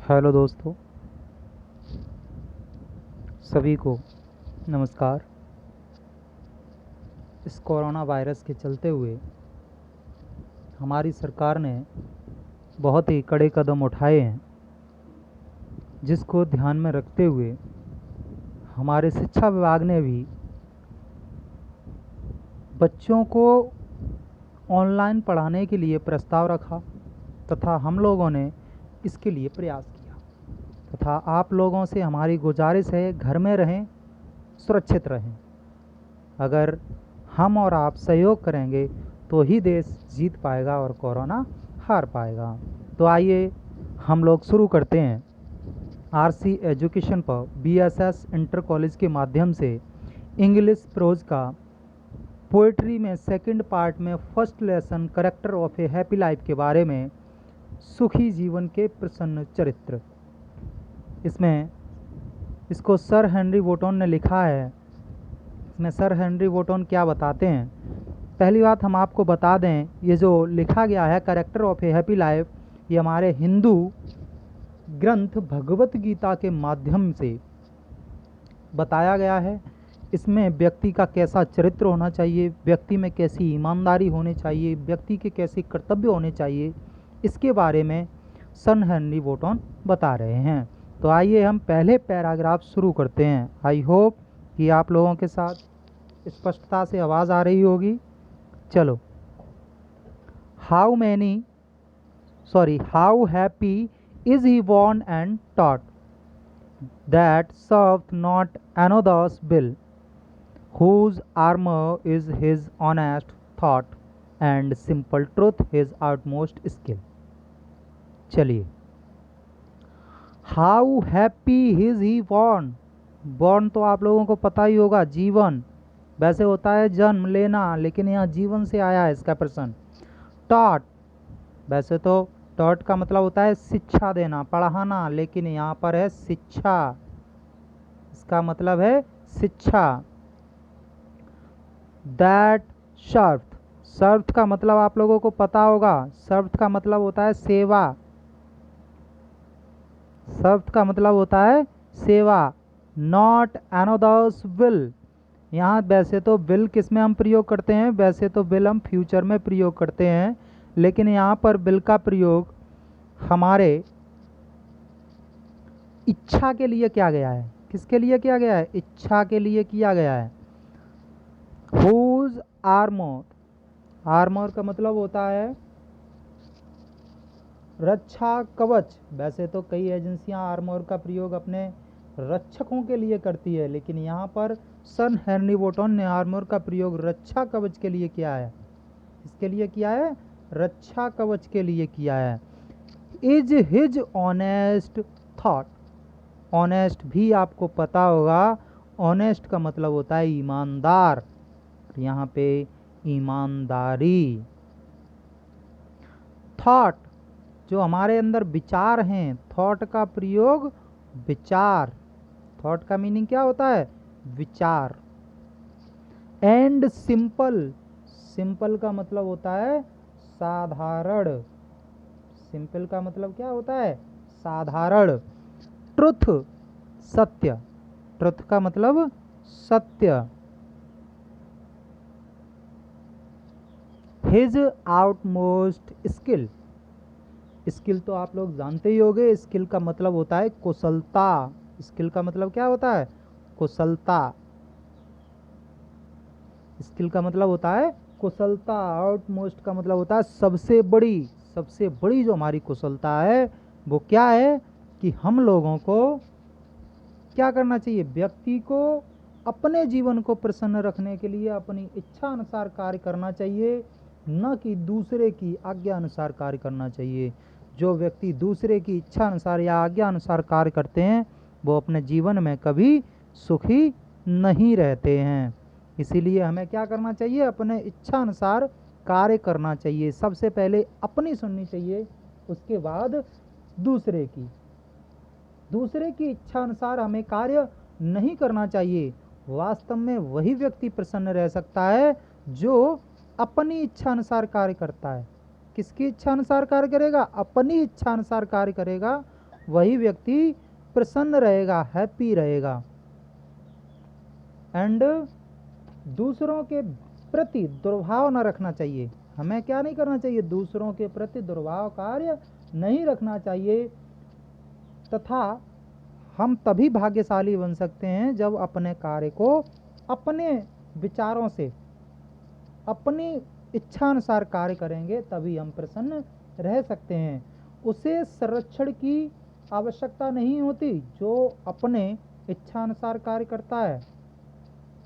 Hello दोस्तों, सभी को नमस्कार। इस कोरोना वायरस के चलते हुए हमारी सरकार ने बहुत ही कड़े कदम उठाए हैं, जिसको ध्यान में रखते हुए हमारे शिक्षा विभाग ने भी बच्चों को ऑनलाइन पढ़ाने के लिए प्रस्ताव रखा तथा हम लोगों ने इसके लिए प्रयास किया तथा आप लोगों से हमारी गुजारिश है, घर में रहें, सुरक्षित रहें। अगर हम और आप सहयोग करेंगे तो ही देश जीत पाएगा और कोरोना हार पाएगा। तो आइए हम लोग शुरू करते हैं। आरसी एजुकेशन पर बीएसएस इंटर कॉलेज के माध्यम से इंग्लिश प्रोज का पोएट्री में सेकंड पार्ट में first lesson character of A happy life के बारे में सुखी जीवन के प्रसन्न चरित्र, इसमें इसको सर हेनरी वोटन ने लिखा है। इसमें सर हेनरी वोटन क्या बताते हैं? पहली बात हम आपको बता दें, ये जो लिखा गया है character of A happy life, ये हमारे हिंदू ग्रंथ भगवत गीता के माध्यम से बताया गया है। इसमें व्यक्ति का कैसा चरित्र होना चाहिए, व्यक्ति में कैसी ईमानदारी होनी चाहिए, व्यक्ति के कैसे कर्तव्य होने चाहिए, इसके बारे में सर हेनरी वोटन बता रहे हैं। तो आइए हम पहले पैराग्राफ शुरू करते हैं। आई होप कि आप लोगों के साथ स्पष्टता से आवाज़ आ रही होगी। चलो। How happy is he born and taught that served not another's will, whose armor is his honest thought and simple truth his utmost skill। चलिए, how happy is he born तो आप लोगों को पता ही होगा, जीवन। वैसे होता है जन्म लेना, लेकिन यहाँ जीवन से आया है इसका प्रश्न। taught, वैसे तो taught का मतलब होता है शिक्षा देना, पढ़ाना, लेकिन यहाँ पर है शिक्षा, इसका मतलब है शिक्षा। that served का मतलब आप लोगों को पता होगा, served का मतलब होता है सेवा, सर्व का मतलब होता है सेवा। नॉट another's will, यहाँ वैसे तो विल किस में हम प्रयोग करते हैं? वैसे तो विल हम फ्यूचर में प्रयोग करते हैं, लेकिन यहाँ पर विल का प्रयोग हमारे इच्छा के लिए किया गया है। किसके लिए किया गया है? इच्छा के लिए किया गया है। whose आर्मर का मतलब होता है रक्षा कवच। वैसे तो कई एजेंसियां आर्मर का प्रयोग अपने रक्षकों के लिए करती है, लेकिन यहाँ पर सर हेनरी वोटन ने आर्मर का प्रयोग रक्षा कवच के लिए किया है। इसके लिए किया है? रक्षा कवच के लिए किया है। Is his honest thought, honest भी आपको पता होगा, ऑनेस्ट का मतलब होता है ईमानदार, यहाँ पे ईमानदारी। थॉट, जो हमारे अंदर विचार हैं, थॉट का प्रयोग विचार, थॉट का मीनिंग क्या होता है? विचार। एंड सिंपल का मतलब होता है साधारण, सिंपल का मतलब क्या होता है? साधारण। ट्रुथ, सत्य, ट्रुथ का मतलब सत्य। हिज आउटमोस्ट स्किल, स्किल तो आप लोग जानते ही होंगे, स्किल का मतलब होता है कुशलता। स्किल का मतलब क्या होता है? कुशलता। स्किल का मतलब होता है कुशलता। आउटमोस्ट का मतलब होता है सबसे बड़ी। सबसे बड़ी जो हमारी कुशलता है वो क्या है? कि हम लोगों को क्या करना चाहिए? व्यक्ति को अपने जीवन को प्रसन्न रखने के लिए अपनी इच्छा अनुसार कार्य करना चाहिए, न कि दूसरे की आज्ञा अनुसार कार्य करना चाहिए। जो व्यक्ति दूसरे की इच्छा अनुसार या आज्ञा अनुसार कार्य करते हैं वो अपने जीवन में कभी सुखी नहीं रहते हैं। इसीलिए हमें क्या करना चाहिए? अपने इच्छा अनुसार कार्य करना चाहिए। सबसे पहले अपनी सुननी चाहिए, उसके बाद दूसरे की। दूसरे की इच्छा अनुसार हमें कार्य नहीं करना चाहिए। वास्तव में वही व्यक्ति प्रसन्न रह सकता है जो अपनी इच्छा अनुसार कार्य करता है। किसकी इच्छा अनुसार कार्य करेगा? अपनी इच्छा अनुसार कार्य करेगा, वही व्यक्ति प्रसन्न रहेगा, हैप्पी रहेगा। एंड दूसरों के प्रति दुर्भाव न रखना चाहिए। हमें क्या नहीं करना चाहिए? दूसरों के प्रति दुर्भाव कार्य नहीं रखना चाहिए। तथा हम तभी भाग्यशाली बन सकते हैं जब अपने कार्य को अपने विचारों से, अपनी इच्छानुसार कार्य करेंगे, तभी हम प्रसन्न रह सकते हैं। उसे संरक्षण की आवश्यकता नहीं होती जो अपने इच्छानुसार कार्य करता है,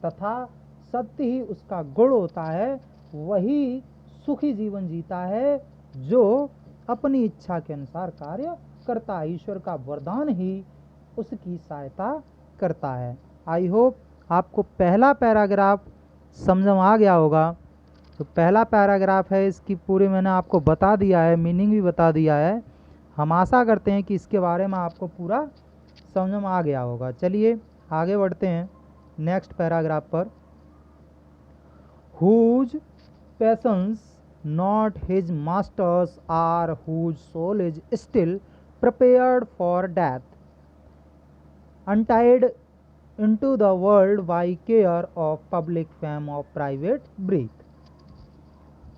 तथा सत्य ही उसका गुण होता है। वही सुखी जीवन जीता है जो अपनी इच्छा के अनुसार कार्य करता है। ईश्वर का वरदान ही उसकी सहायता करता है। आई होप आपको पहला पैराग्राफ समझ में आ गया होगा। तो पहला पैराग्राफ है, इसकी पूरी मैंने आपको बता दिया है, मीनिंग भी बता दिया है। हम आशा करते हैं कि इसके बारे में आपको पूरा समझ में आ गया होगा। चलिए आगे बढ़ते हैं नेक्स्ट पैराग्राफ पर। Whose passions not his masters are, whose soul is still prepared for death, untied into the world by care of public fame or private breath।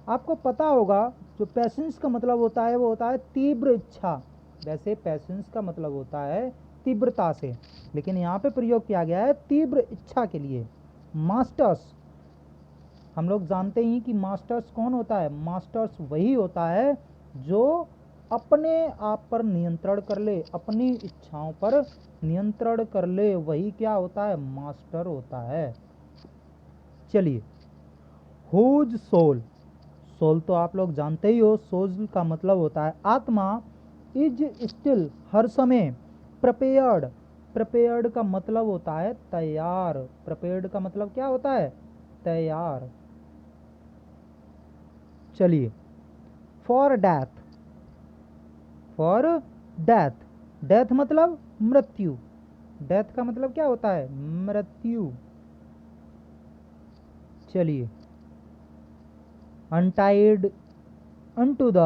आपको पता होगा जो पैशंस का मतलब होता है वो होता है तीव्र इच्छा। वैसे पैशंस का मतलब होता है तीव्रता से, लेकिन यहाँ पे प्रयोग किया गया है तीव्र इच्छा के लिए। मास्टर्स, हम लोग जानते ही कि मास्टर्स कौन होता है? मास्टर्स वही होता है जो अपने आप पर नियंत्रण कर ले, अपनी इच्छाओं पर नियंत्रण कर ले, वही क्या होता है? मास्टर होता है। चलिए, हुज सोल, सोल तो आप लोग जानते ही हो, सोल का मतलब होता है आत्मा। इज स्टिल, हर समय। प्रिपेयर्ड, प्रिपेयर्ड का मतलब होता है तैयार। प्रिपेयर्ड का मतलब क्या होता है? तैयार। चलिए, for death, for death, death मतलब मृत्यु। डेथ का मतलब क्या होता है? मृत्यु। चलिए, untied unto the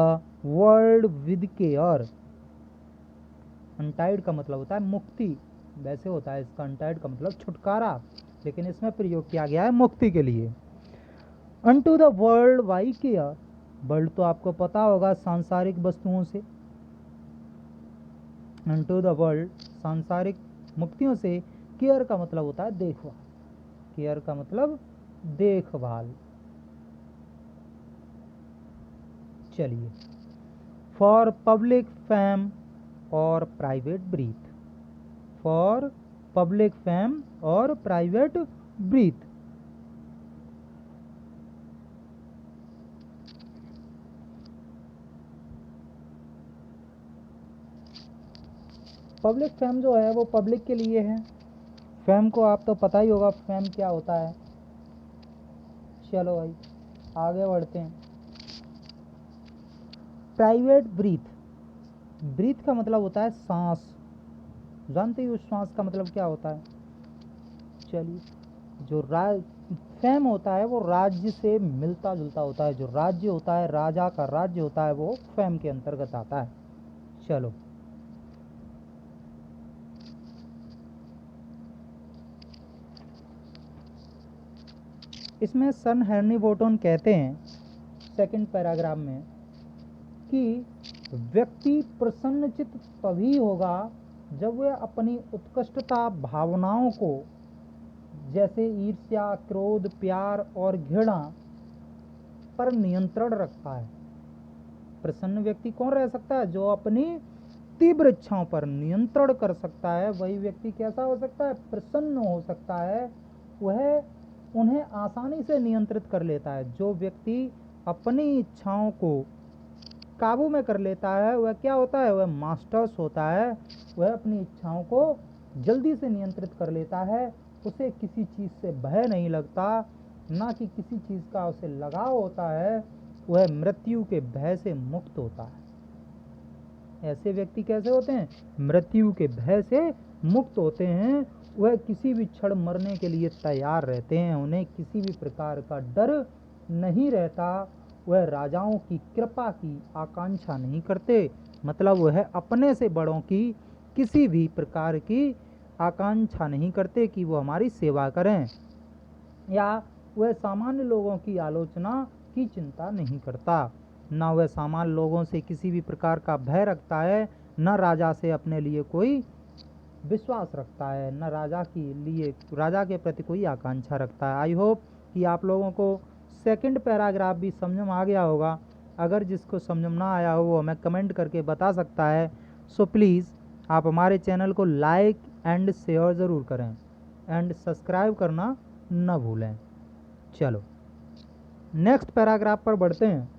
world with care. Untied का मतलब होता है मुक्ति, वैसे होता है इसका अनटाइड का मतलब छुटकारा, लेकिन इसमें प्रयोग किया गया है मुक्ति के लिए। Unto the world by care, world तो आपको पता होगा सांसारिक वस्तुओं से। अनटू द वर्ल्ड, सांसारिक मुक्तियों से। केयर का मतलब होता है देखभाल, केयर का मतलब देखभाल। चलिए, फॉर पब्लिक फेम और private breath, for public fame और प्राइवेट ब्रीथ। पब्लिक फेम जो है वो पब्लिक के लिए है। फेम को आप तो पता ही होगा फेम क्या होता है। चलो भाई आगे बढ़ते हैं। प्राइवेट ब्रीथ, ब्रीथ का मतलब होता है सांस। जानते ही हो सांस का मतलब क्या होता है? चलिए, जो फेम होता है वो राज्य से मिलता जुलता होता है। जो राज्य होता है, राजा का राज्य होता है, वो फेम के अंतर्गत आता है। चलो, इसमें सन हेनरी बोर्टन कहते हैं सेकंड पैराग्राफ में कि व्यक्ति प्रसन्नचित्त तभी होगा जब वह अपनी उत्कृष्टता भावनाओं को, जैसे ईर्ष्या, क्रोध, प्यार और घृणा पर नियंत्रण रखता है। प्रसन्न व्यक्ति कौन रह सकता है? जो अपनी तीव्र इच्छाओं पर नियंत्रण कर सकता है, वही व्यक्ति कैसा हो सकता है? प्रसन्न हो सकता है। वह उन्हें आसानी से नियंत्रित कर लेता है। जो व्यक्ति अपनी इच्छाओं को काबू में कर लेता है वह क्या होता है? वह मास्टर्स होता है। वह अपनी इच्छाओं को जल्दी से नियंत्रित कर लेता है। उसे किसी चीज़ से भय नहीं लगता, ना कि किसी चीज़ का उसे लगाव होता है। वह मृत्यु के भय से मुक्त होता है। ऐसे व्यक्ति कैसे होते हैं? मृत्यु के भय से मुक्त होते हैं। वह किसी भी क्षण मरने के लिए तैयार रहते हैं। उन्हें किसी भी प्रकार का डर नहीं रहता। वह राजाओं की कृपा की आकांक्षा नहीं करते, मतलब वह अपने से बड़ों की किसी भी प्रकार की आकांक्षा नहीं करते कि वो हमारी सेवा करें, या वह सामान्य लोगों की आलोचना की चिंता नहीं करता। न वह सामान्य लोगों से किसी भी प्रकार का भय रखता है, न राजा से अपने लिए कोई विश्वास रखता है, न राजा के प्रति कोई आकांक्षा रखता है। आई होप कि आप लोगों को सेकंड पैराग्राफ भी समझ में आ गया होगा। अगर जिसको समझ में ना आया हो वो हमें कमेंट करके बता सकता है। सो प्लीज़ आप हमारे चैनल को लाइक एंड शेयर ज़रूर करें एंड सब्सक्राइब करना न भूलें। चलो नेक्स्ट पैराग्राफ पर बढ़ते हैं।